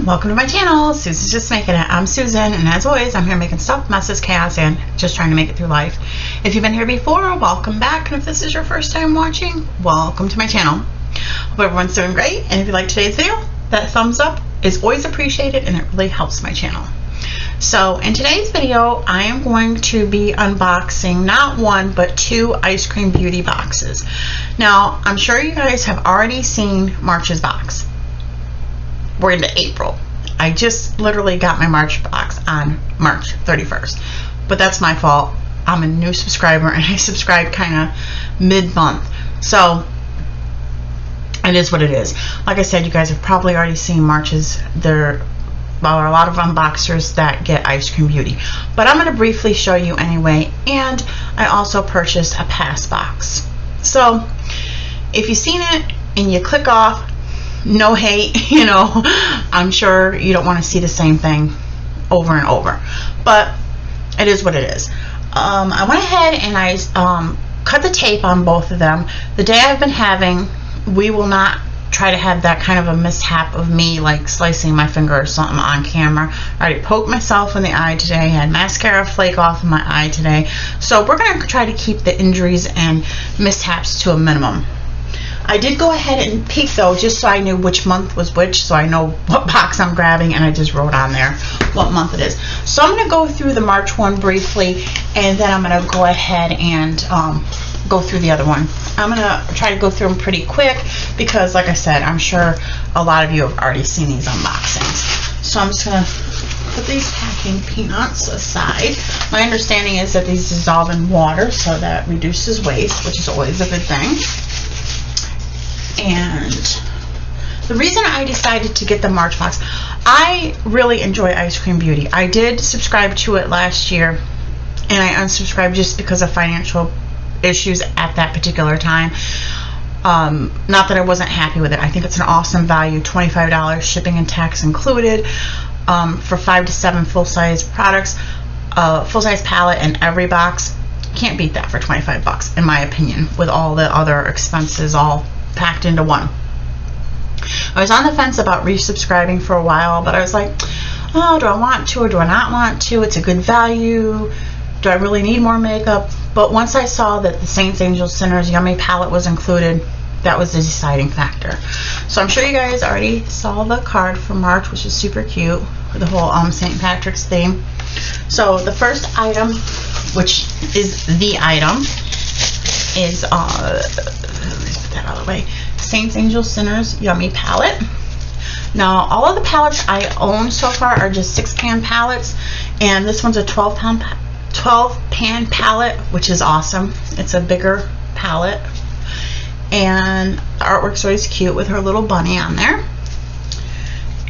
Welcome to my channel. Susan's Just Making It. I'm Susan, and as always, I'm here making stuff, messes, chaos, and just trying to make it through life. If you've been here before, welcome back, and if this is your first time watching, welcome to my channel. Hope everyone's doing great, and if you like today's video, that thumbs up is always appreciated, and it really helps my channel. So in today's video, I am going to be unboxing not one, but two ice cream beauty boxes. Now, I'm sure you guys have already seen March's box. We're into April. I just literally got my March box on March 31st, but that's my fault. I'm a new subscriber and I subscribed kind of mid-month, so it is what it is. Like I said, you guys have probably already seen March's. There are a lot of unboxers that get ice cream beauty, but I'm going to briefly show you anyway. And I also purchased a pass box, so if you've seen it and you click off, no hate, you know, I'm sure you don't want to see the same thing over and over, but it is what it is. I went ahead and I cut the tape on both of them. The day I've been having, we will not try to have that kind of a mishap of me like slicing my finger or something on camera. I already poked myself in the eye today, I had mascara flake off in my eye today, so we're going to try to keep the injuries and mishaps to a minimum. I did go ahead and peek though, just so I knew which month was which, so I know what box I'm grabbing, and I just wrote on there what month it is. So I'm going to go through the March one briefly, and then I'm going to go ahead and go through the other one. I'm going to try to go through them pretty quick because, like I said, I'm sure a lot of you have already seen these unboxings. So I'm just going to put these packing peanuts aside. My understanding is that these dissolve in water, so that reduces waste, which is always a good thing. And the reason I decided to get the March box, I really enjoy Ice Cream Beauty. I did subscribe to it last year, and I unsubscribed just because of financial issues at that particular time. Not that I wasn't happy with it. I think it's an awesome value, $25 shipping and tax included, for 5 to 7 full-size products, full-size palette in every box. Can't beat that for 25 bucks, in my opinion, with all the other expenses all packed into one. I was on the fence about resubscribing for a while, but I was like, oh, do I want to or do I not want to? It's a good value. Do I really need more makeup? But once I saw that the Saints, Angels, Sinners Yummy palette was included, that was the deciding factor. So I'm sure you guys already saw the card for March, which is super cute, with the whole St. Patrick's theme. So the first item, which is the item, is let me put that out of the way, Saints, Angels, Sinners Yummy palette. Now, all of the palettes I own so far are just 6-pan palettes, and this one's a 12-pan palette, which is awesome. It's a bigger palette, and the artwork's always cute with her little bunny on there.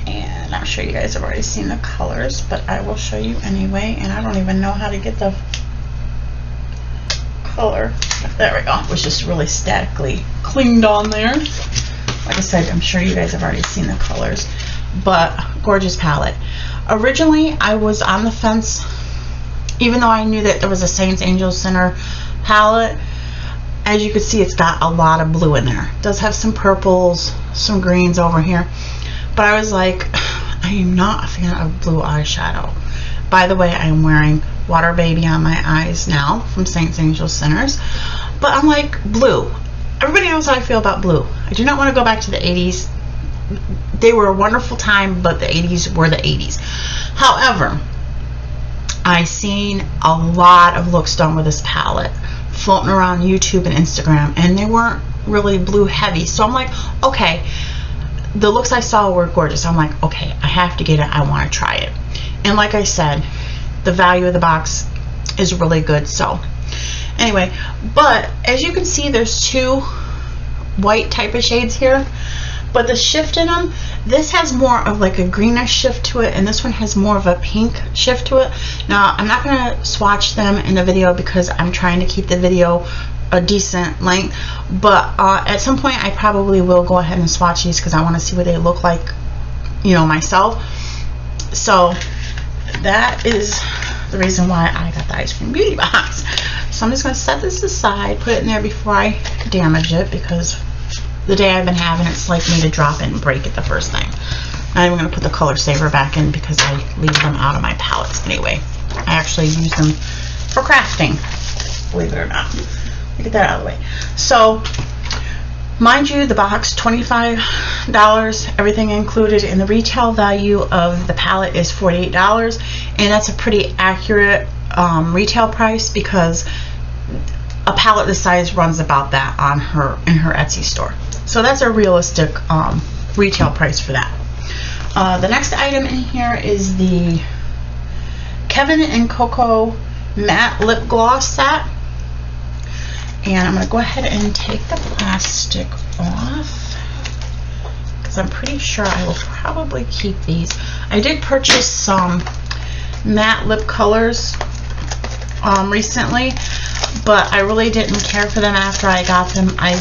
And I'm sure you guys have already seen the colors, but I will show you anyway. And I don't even know how to get the color. There we go. It was just really statically cleaned on there. Like I said, I'm sure you guys have already seen the colors, but gorgeous palette. Originally, I was on the fence, even though I knew that there was a Saints, Angels, Sinner palette. As you can see, it's got a lot of blue in there. It does have some purples, some greens over here, but I was like, I am not a fan of blue eyeshadow. By the way, I am wearing Water Baby on my eyes now from Saints, Angels, Sinners. But I'm like, blue. Everybody knows how I feel about blue. I do not want to go back to the 80s. They were a wonderful time, but the 80s were the 80s. However, I've seen a lot of looks done with this palette floating around YouTube and Instagram, and they weren't really blue heavy. So I'm like, okay, the looks I saw were gorgeous. I'm like, okay, I have to get it. I want to try it. And like I said, the value of the box is really good. So anyway, but as you can see, there's two white type of shades here, but the shift in them, this has more of like a greenish shift to it, and this one has more of a pink shift to it. Now, I'm not going to swatch them in the video because I'm trying to keep the video a decent length, but at some point I probably will go ahead and swatch these because I want to see what they look like, you know, myself. So that is the reason why I got the Ice Cream Beauty box. So I'm just going to set this aside, put it in there before I damage it, because the day I've been having, it's like me to drop it and break it the first thing. I'm going to put the color saver back in because I leave them out of my palettes anyway. I actually use them for crafting, believe it or not. Get that out of the way. So, mind you, the box, $25, everything included, and the retail value of the palette is $48, and that's a pretty accurate retail price because a palette this size runs about that on in her Etsy store. So that's a realistic retail price for that. The next item in here is the Kevin and Coco matte lip gloss set. And I'm going to go ahead and take the plastic off because I'm pretty sure I will probably keep these. I did purchase some matte lip colors recently, but I really didn't care for them after I got them. I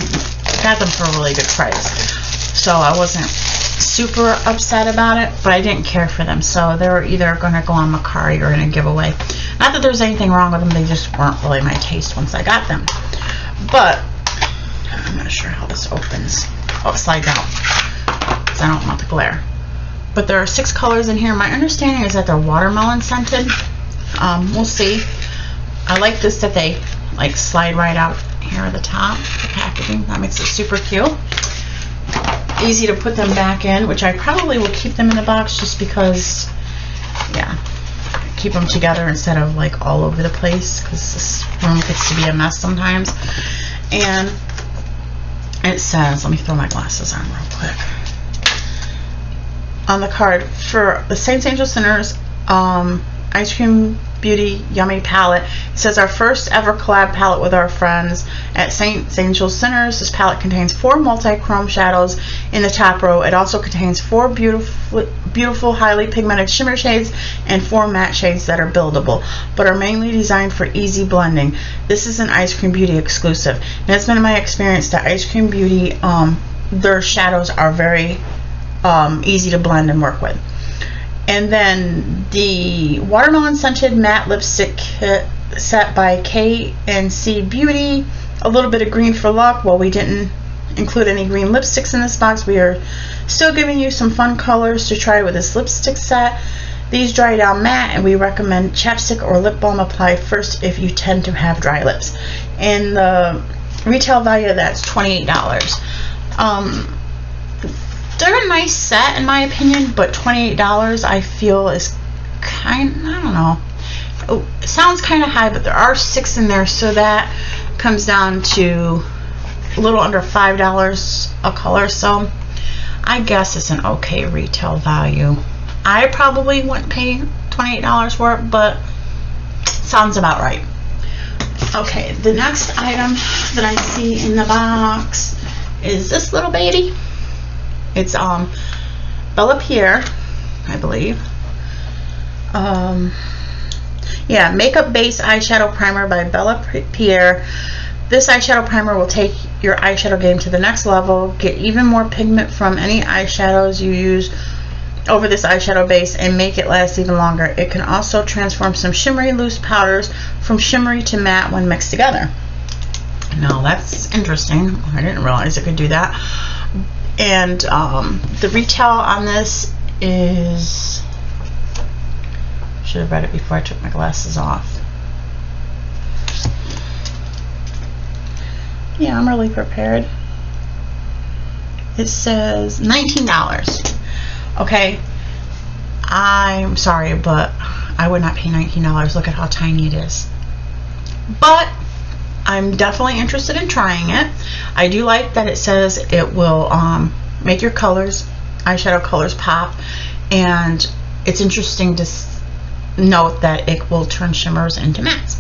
got them for a really good price, so I wasn't super upset about it, but I didn't care for them, so they were either going to go on Macari or in a giveaway. Not that there's anything wrong with them, they just weren't really my taste once I got them. But I'm not sure how this opens. Oh, it slides out because I don't want the glare. But there are 6 colors in here. My understanding is that they're watermelon scented. We'll see. I like this that they like slide right out here at the top, the packaging. That makes it super cute. Easy to put them back in, which I probably will keep them in the box just because, yeah, keep them together instead of like all over the place because this room gets to be a mess sometimes. And it says, let me throw my glasses on real quick, on the card, for the Saints, Angels, Sinners Ice Cream Beauty Yummy palette. It says, our first ever collab palette with our friends at Saints, Angels, Sinners. This palette contains 4 multi-chrome shadows in the top row. It also contains 4 beautiful highly pigmented shimmer shades and 4 matte shades that are buildable, but are mainly designed for easy blending. This is an Ice Cream Beauty exclusive, and it's been my experience that Ice Cream Beauty, their shadows are very easy to blend and work with. And then the watermelon scented matte lipstick kit set by K&C Beauty. A little bit of green for luck. Well, we didn't include any green lipsticks in this box. We are still giving you some fun colors to try with this lipstick set. These dry down matte, and we recommend chapstick or lip balm applied first if you tend to have dry lips. And the retail value of that's $28. They're a nice set in my opinion, but $28 I feel is kind, I don't know, it sounds kind of high, but there are 6 in there, so that comes down to a little under $5 a color, so I guess it's an okay retail value. I probably wouldn't pay $28 for it, but sounds about right. Okay, the next item that I see in the box is this little baby. It's Bella Pierre, I believe. Yeah, Makeup Base Eyeshadow Primer by Bella Pierre. This eyeshadow primer will take your eyeshadow game to the next level. Get even more pigment from any eyeshadows you use over this eyeshadow base and make it last even longer. It can also transform some shimmery loose powders from shimmery to matte when mixed together. Now that's interesting. I didn't realize it could do that. And the retail on this is, should have read it before I took my glasses off. Yeah, I'm really prepared. It says $19. Okay, I'm sorry, but I would not pay $19. Look at how tiny it is. But I'm definitely interested in trying it. I do like that it says it will make your colors, eyeshadow colors, pop, and it's interesting to note that it will turn shimmers into mattes.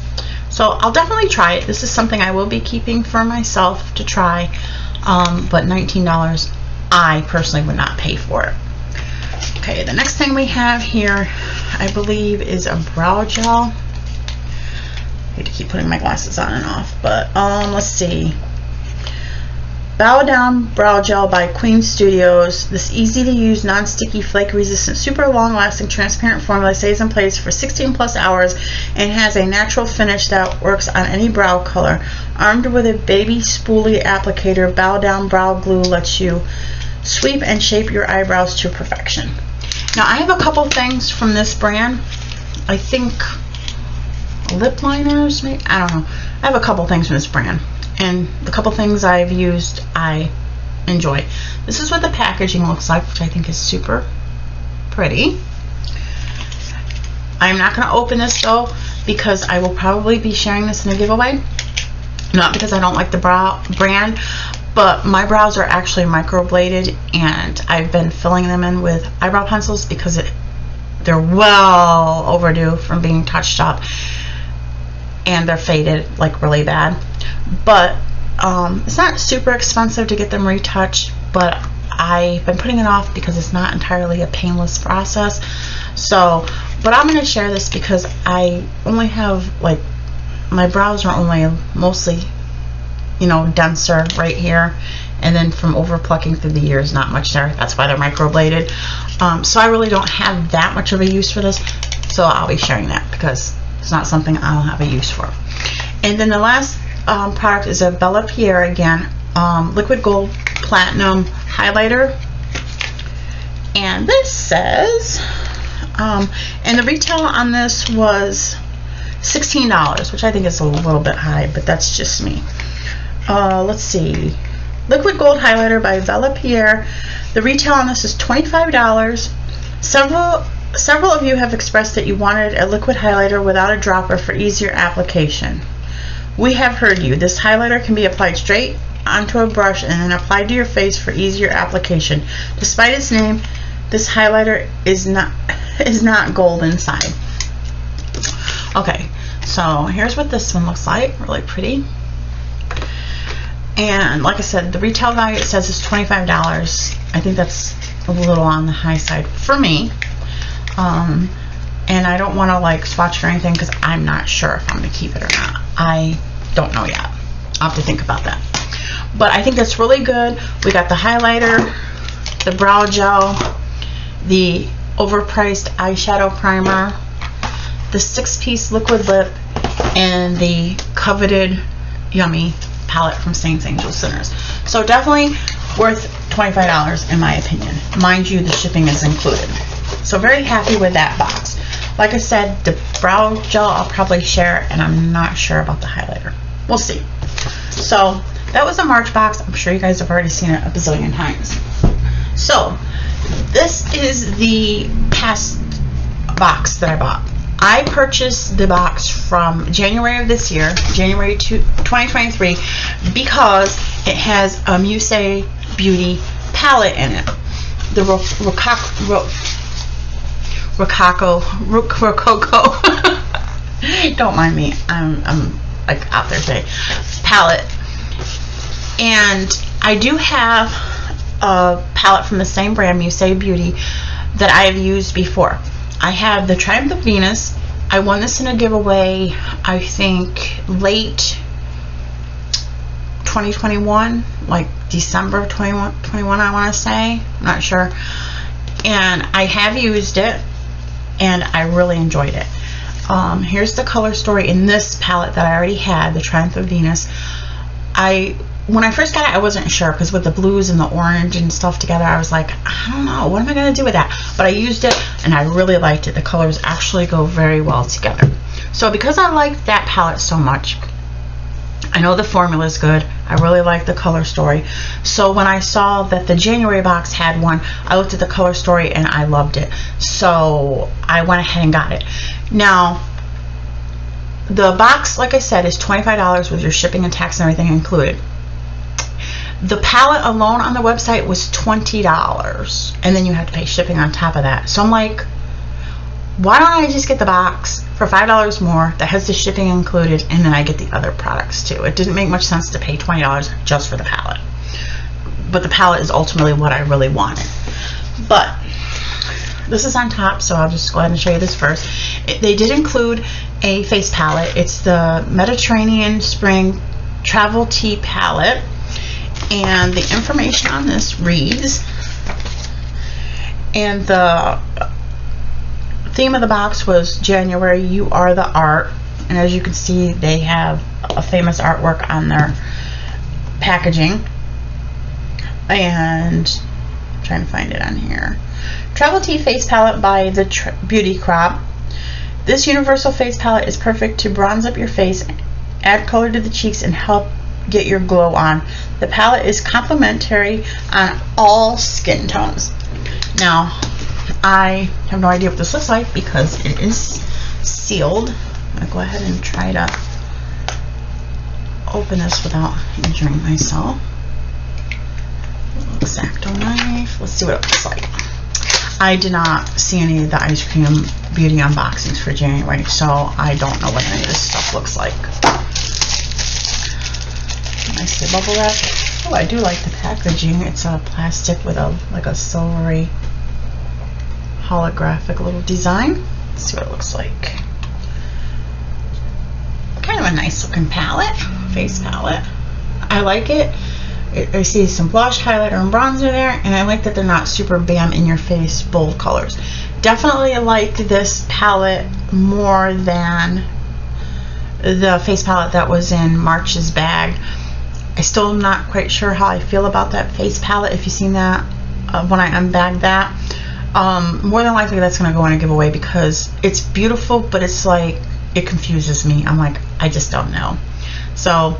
So I'll definitely try it. This is something I will be keeping for myself to try, but $19 I personally would not pay for it. Okay, the next thing we have here, I believe, is a brow gel. I hate to keep putting my glasses on and off, but let's see. Bow Down Brow Gel by Queen Studios. This easy to use, non-sticky, flake resistant, super long lasting, transparent formula stays in place for 16 plus hours and has a natural finish that works on any brow color. Armed with a baby spoolie applicator, Bow Down Brow Glue lets you sweep and shape your eyebrows to perfection. Now I have a couple things from this brand. I think lip liners, maybe, I don't know. I have a couple things from this brand, and the couple things I've used I enjoy. This is what the packaging looks like, which I think is super pretty. I'm not going to open this though, because I will probably be sharing this in a giveaway. Not because I don't like the brand, but my brows are actually microbladed, and I've been filling them in with eyebrow pencils because they're well overdue from being touched up, and they're faded like really bad. But it's not super expensive to get them retouched, but I've been putting it off because it's not entirely a painless process. So, but I'm going to share this because I only have, like, my brows are only mostly, you know, denser right here, and then from over plucking through the years, not much there. That's why they're microbladed. So I really don't have that much of a use for this, so I'll be sharing that because it's not something I'll have a use for. And then the last product is a Bella Pierre, again, liquid gold platinum highlighter, and this says and the retail on this was $16, which I think is a little bit high, but that's just me. Let's see, liquid gold highlighter by Bella Pierre. The retail on this is $25. Several of you have expressed that you wanted a liquid highlighter without a dropper for easier application. We have heard you. This highlighter can be applied straight onto a brush and then applied to your face for easier application. Despite its name, this highlighter is not gold inside. Okay, so here's what this one looks like. Really pretty. And like I said, the retail value, it says, is $25. I think that's a little on the high side for me. And I don't want to like swatch or anything because I'm not sure if I'm going to keep it or not. I don't know yet. I'll have to think about that. But I think that's really good. We got the highlighter, the brow gel, the overpriced eyeshadow primer, the 6-piece liquid lip, and the coveted Yummy palette from Saints Angels Sinners. So definitely worth $25 in my opinion. Mind you, the shipping is included. So very happy with that box. Like I said, the brow gel I'll probably share, and I'm not sure about the highlighter. We'll see. So that was the March box. I'm sure you guys have already seen it a bazillion times. So this is the past box that I bought. I purchased the box from January of this year, January 2023, because it has a Muse Beauty palette in it. The Rococo, don't mind me, I'm like out there today, palette. And I do have a palette from the same brand, Muse Beauty, that I have used before. I have the Triumph of Venus. I won this in a giveaway, I think late 2021, like December 2021, I want to say. I'm not sure. And I have used it, and I really enjoyed it. Here's the color story in this palette that I already had, the Triumph of Venus. When I first got it, I wasn't sure, because with the blues and the orange and stuff together, I was like, I don't know, what am I going to do with that? But I used it, and I really liked it. The colors actually go very well together. So because I liked that palette so much, I know the formula is good. I really like the color story. So when I saw that the January box had one, I looked at the color story, and I loved it. So I went ahead and got it. Now, the box, like I said, is $25 with your shipping and tax and everything included. The palette alone on the website was $20, and then you have to pay shipping on top of that. So I'm like, why don't I just get the box for $5 more that has the shipping included, and then I get the other products too? It didn't make much sense to pay $20 just for the palette. But the palette is ultimately what I really wanted. But this is on top, so I'll just go ahead and show you this first. They did include a face palette. It's the Mediterranean Spring Travel Tea Palette. And the information on this reads, and the theme of the box was January, you are the art. And as you can see, they have a famous artwork on their packaging. And I'm trying to find it on here. Travel Tea Face Palette by the Beauty Crop. This universal face palette is perfect to bronze up your face, add color to the cheeks, and help get your glow on. The palette is complimentary on all skin tones. Now, I have no idea what this looks like because it is sealed. I'm gonna go ahead and try to open this without injuring myself. X-Acto knife. Let's see what it looks like. I did not see any of the Ice Cream beauty unboxings for January, so I don't know what any of this stuff looks like. Nice bubble wrap. Oh, I do like the packaging. It's a plastic with like a silvery holographic little design. Let's see what it looks like. Kind of a nice looking palette, face palette. I like it. I see some blush, highlighter, and bronzer there, and I like that they're not super bam in your face bold colors. Definitely like this palette more than the face palette that was in March's bag. I still am not quite sure how I feel about that face palette. If you've seen that when I unbagged that, more than likely that's going to go in a giveaway because it's beautiful, but it's like it confuses me. I'm like, I just don't know. So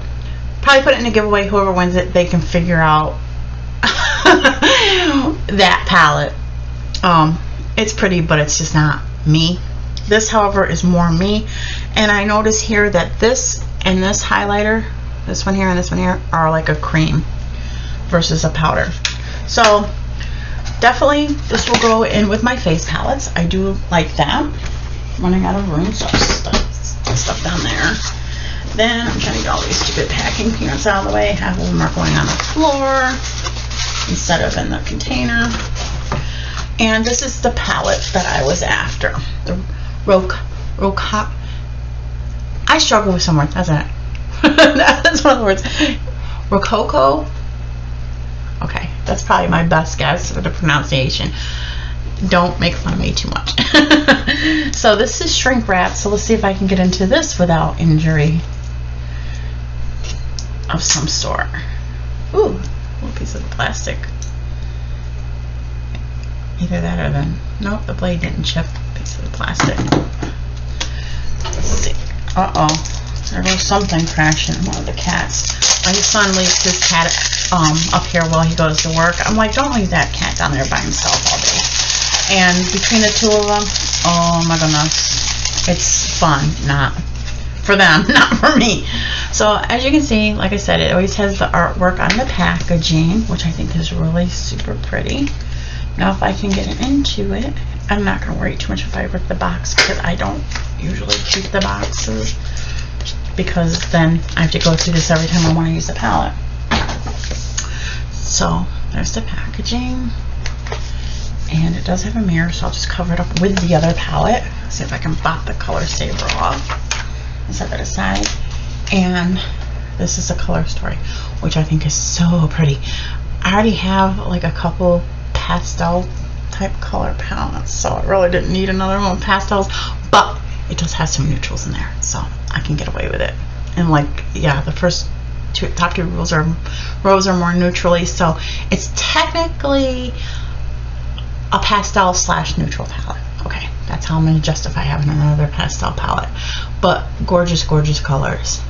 probably put it in a giveaway. Whoever wins it, they can figure out that palette. It's pretty, but it's just not me. This, however, is more me. And I notice here that this and this highlighter, this one here and this one here, are like a cream versus a powder. So definitely this will go in with my face palettes. I do like that. Running out of room, so I'll stuff down there. Then I'm trying to get all these stupid packing peanuts out of the way. Half of them are going on the floor instead of in the container. And this is the palette that I was after. The Rococo. I struggle with some words. That's it. That's one of the words. Rococo. Okay, that's probably my best guess for the pronunciation. Don't make fun of me too much. So this is shrink wrap. So let's see if I can get into this without injury of some sort. Ooh, a little piece of plastic. Either that or then, nope, the blade didn't chip. Piece of the plastic. Let's see. Uh-oh, there goes something crashing. One of the cats. My son leaves his cat up here while he goes to work. I'm like, don't leave that cat down there by himself all day. And between the two of them, oh my goodness, it's fun. Not for them, not for me. So as you can see, like I said, it always has the artwork on the packaging, which I think is really super pretty. Now if I can get into it, I'm not going to worry too much if I rip the box because I don't usually keep the boxes because then I have to go through this every time I want to use the palette. So there's the packaging, and it does have a mirror, so I'll just cover it up with the other palette. See if I can pop the color saver off and set that aside. And this is a color story, which I think is so pretty. I already have like a couple pastel type color palettes, so I really didn't need another one with pastels, but it does have some neutrals in there, so I can get away with it. And like, yeah, the first top two rows are more neutrally, so it's technically a pastel / neutral palette. Okay, that's how I'm going to justify having another pastel palette. But gorgeous, gorgeous colors.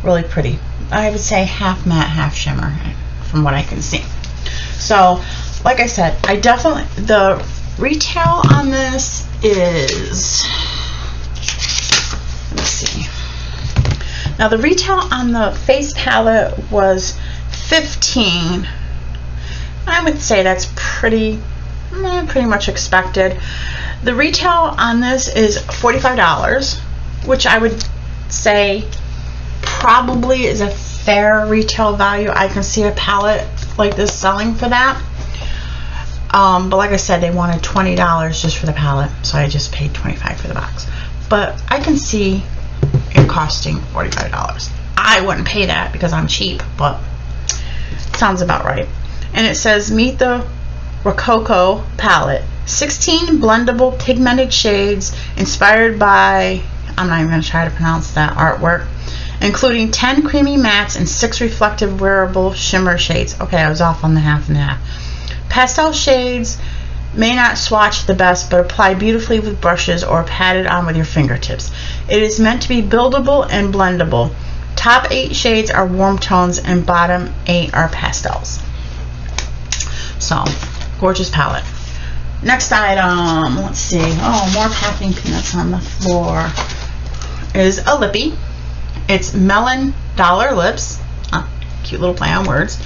Really pretty. I would say half matte, half shimmer from what I can see. So, like I said, I definitely, the retail on this is, let me see. Now the retail on the face palette was $15. I would say that's pretty much expected. The retail on this is $45, which I would say probably is a fair retail value. I can see a palette like this selling for that. But like I said, they wanted $20 just for the palette, so I just paid $25 for the box. But I can see it costing $45. I wouldn't pay that because I'm cheap, but sounds about right. And it says, meet the Rococo palette. 16 blendable pigmented shades inspired by, I'm not even going to try to pronounce that artwork, including 10 creamy mattes and 6 reflective wearable shimmer shades. Okay, I was off on the half and half. Pastel shades May not swatch the best, but apply beautifully with brushes or pat it on with your fingertips. It is meant to be buildable and blendable. Top 8 shades are warm tones and bottom 8 are pastels. So, gorgeous palette. Next item, let's see. Oh, more packing peanuts on the floor. Is a lippy. It's Melon Dollar Lips. Cute little play on words.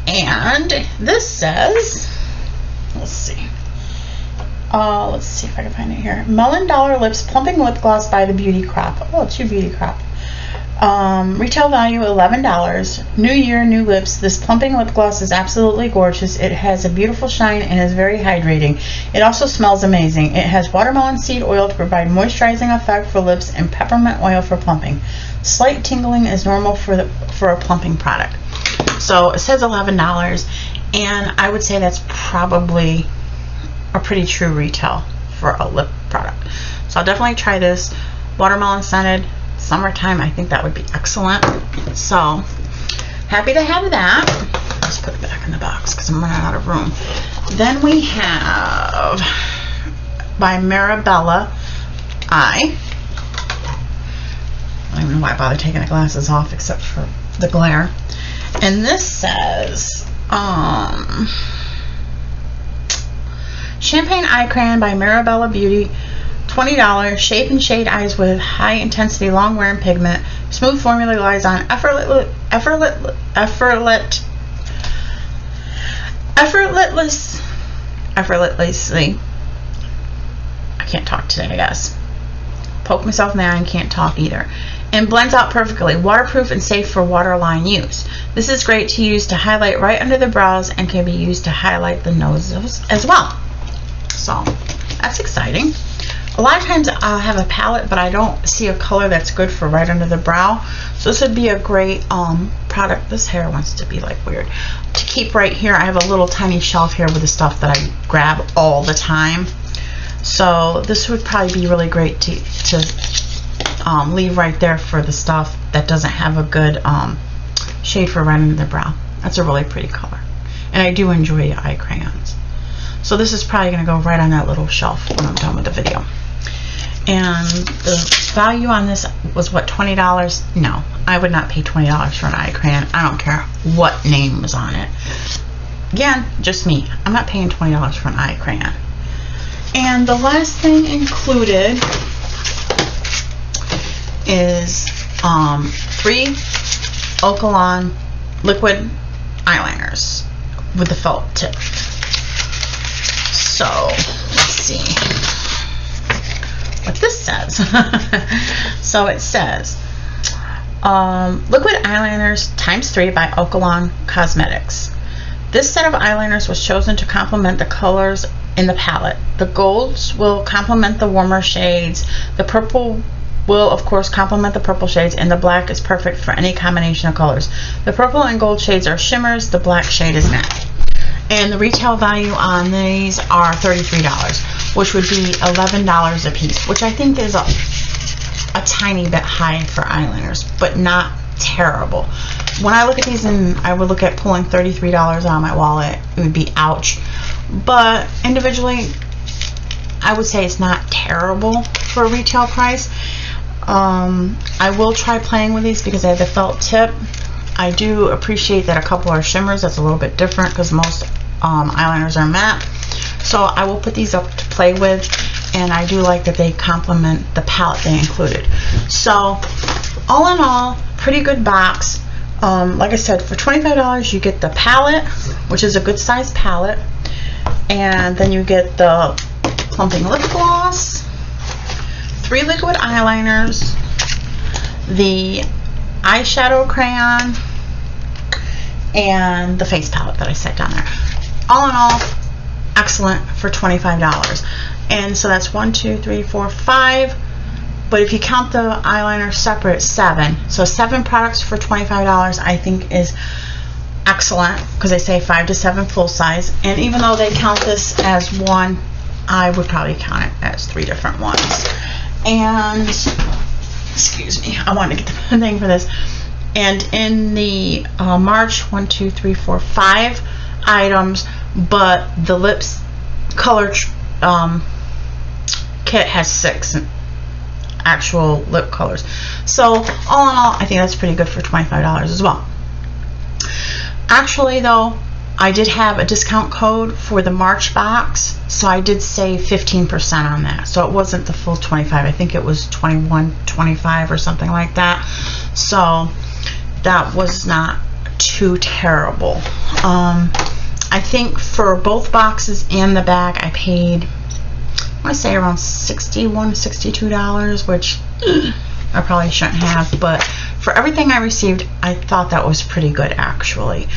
And this says, let's see if I can find it here. Melon Dollar Lips Plumping Lip Gloss by the Beauty Crop. Oh, it's your Beauty Crop. Retail value $11. New year, new lips. This plumping lip gloss is absolutely gorgeous. It has a beautiful shine and is very hydrating. It also smells amazing. It has watermelon seed oil to provide moisturizing effect for lips and peppermint oil for plumping. Slight tingling is normal for a plumping product. So it says $11, and I would say that's probably a pretty true retail for a lip product. So I'll definitely try this. Watermelon scented. Summertime, I think that would be excellent. So happy to have that. Let's put it back in the box because I'm running out of room. Then we have by Marabella I don't even know why I bothered taking the glasses off except for the glare. And this says Champagne Eye Crayon by Marabella Beauty, $20. Shape and shade eyes with high intensity long wearing pigment. Smooth formula relies on effortlessly. I can't talk today, I guess. Poke myself in the eye and can't talk either. And blends out perfectly. Waterproof and safe for waterline use. This is great to use to highlight right under the brows and can be used to highlight the nose as well. So that's exciting. A lot of times I'll have a palette, but I don't see a color that's good for right under the brow. So this would be a great product. This hair wants to be like weird. To keep right here, I have a little tiny shelf here with the stuff that I grab all the time. So this would probably be really great to leave right there for the stuff that doesn't have a good shade for right under the brow. That's a really pretty color. And I do enjoy eye crayons. So this is probably going to go right on that little shelf when I'm done with the video. And the value on this was what, $20? No, I would not pay $20 for an eye crayon. I don't care what name was on it. Again, just me. I'm not paying $20 for an eye crayon. And the last thing included is 3 Okalon liquid eyeliners with the felt tip. So let's see what this says. So it says liquid eyeliners ×3 by Okalon Cosmetics. This set of eyeliners was chosen to complement the colors in the palette. The golds will complement the warmer shades. The purple will of course complement the purple shades, and the black is perfect for any combination of colors. The purple and gold shades are shimmers. The black shade is matte. And the retail value on these are $33, which would be $11 a piece, which I think is a tiny bit high for eyeliners, but not terrible. When I look at these and I would look at pulling $33 out of my wallet, it would be ouch. But individually, I would say it's not terrible for a retail price. I will try playing with these because I have the felt tip. I do appreciate that a couple are shimmers. That's a little bit different because most eyeliners are matte. So I will put these up to play with, and I do like that they complement the palette they included. So all in all, pretty good box. Like I said, for $25 you get the palette, which is a good size palette, and then you get the plumping lip gloss, 3 liquid eyeliners, the eyeshadow crayon, and the face palette that I set down there. All in all, excellent for $25. And so that's 1, 2, 3, 4, 5. But if you count the eyeliner separate, 7. So 7 products for $25 I think is excellent, because they say 5 to 7 full size. And even though they count this as one, I would probably count it as 3 different ones. And excuse me, I want to get the thing for this. And in the March, 1, 2, 3, 4, 5 items, but the lips color kit has 6 actual lip colors. So all in all, I think that's pretty good for $25 as well. Actually though, I did have a discount code for the March box, so I did save 15% on that. So it wasn't the full 25. I think it was 21.25 or something like that. So that was not too terrible. I think for both boxes and the bag, I paid, I want to say around $61, $62, which I probably shouldn't have, but for everything I received, I thought that was pretty good actually.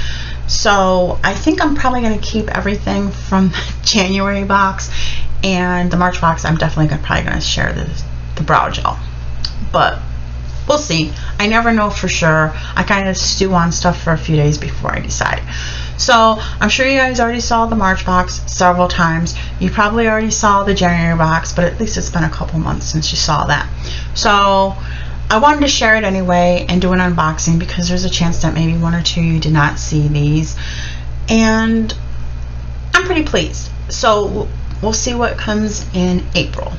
So I think I'm probably going to keep everything from the January box, and the March box I'm definitely probably going to share the brow gel, but we'll see. I never know for sure. I kind of stew on stuff for a few days before I decide. So I'm sure you guys already saw the March box several times. You probably already saw the January box, but at least it's been a couple months since you saw that. So I wanted to share it anyway and do an unboxing because there's a chance that maybe one or two you did not see these, and I'm pretty pleased. So we'll see what comes in April,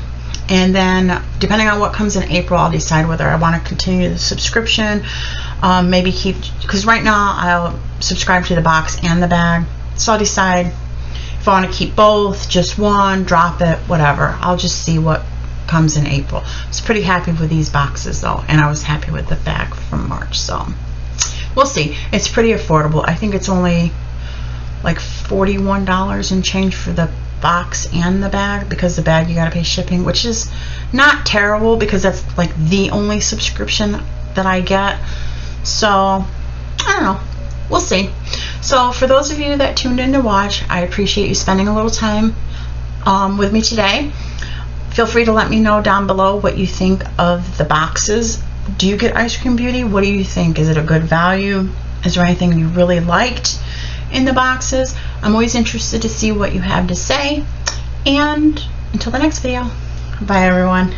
and then depending on what comes in April, I'll decide whether I want to continue the subscription, maybe keep, because right now I'll subscribe to the box and the bag, so I'll decide if I want to keep both, just one, drop it, whatever. I'll just see what comes in April. I was pretty happy with these boxes though, and I was happy with the bag from March, so we'll see. It's pretty affordable. I think it's only like $41 and change for the box and the bag, because the bag you gotta pay shipping, which is not terrible because that's like the only subscription that I get. So I don't know, we'll see. So for those of you that tuned in to watch, I appreciate you spending a little time with me today. Feel free to let me know down below what you think of the boxes. Do you get Ice Cream Beauty? What do you think? Is it a good value? Is there anything you really liked in the boxes? I'm always interested to see what you have to say. And until the next video, bye everyone.